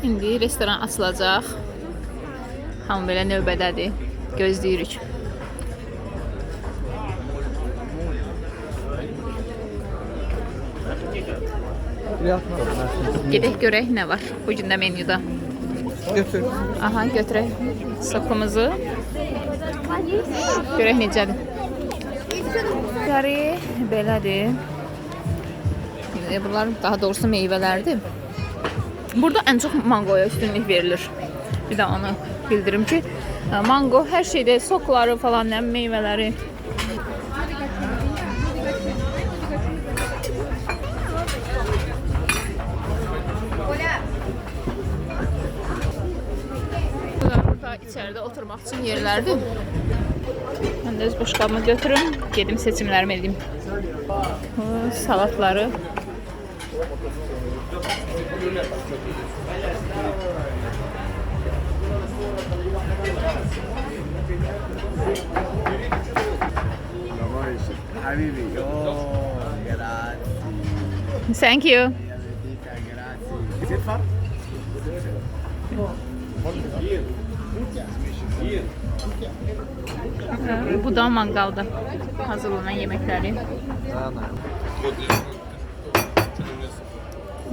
İndi restoran açılacaq. Hamı belə növbədədir. Gözləyirik. Gedək görək nə var bu gün də menyuda. Götür. Aha, götürək sopumuzu. Görək necədir. Yarı belədir. Bunlar daha doğrusu meyvələrdir. Burada ən çox mangoya üstünlük verilir. Bir də onu bildirim ki, mango hər şeydə sokları falan, nə meyvələri. Burada içəridə oturmaq üçün yerlərdir. Mən də öz boşqabımı götürüm, gedim seçimlərimi edeyim. Salatları. Habibi, grazie. Thank you. Bu da mangalda hazırlanan yeməkləri.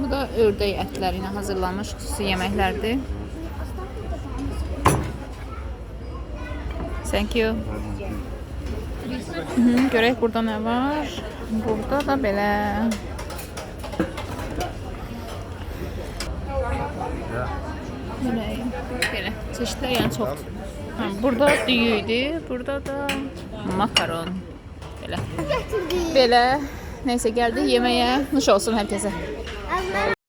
Bu da ördək ətləri ilə hazırlanmış xüsusi yeməklərdir. Thank you. Görək burada nə var? Burada da belə. Belə çeşidlər yəni çoxdur. Burada düyüydü, burada da makaron. Belə. Neysə gəldik yeməyə. Nuş olsun hər kəsə.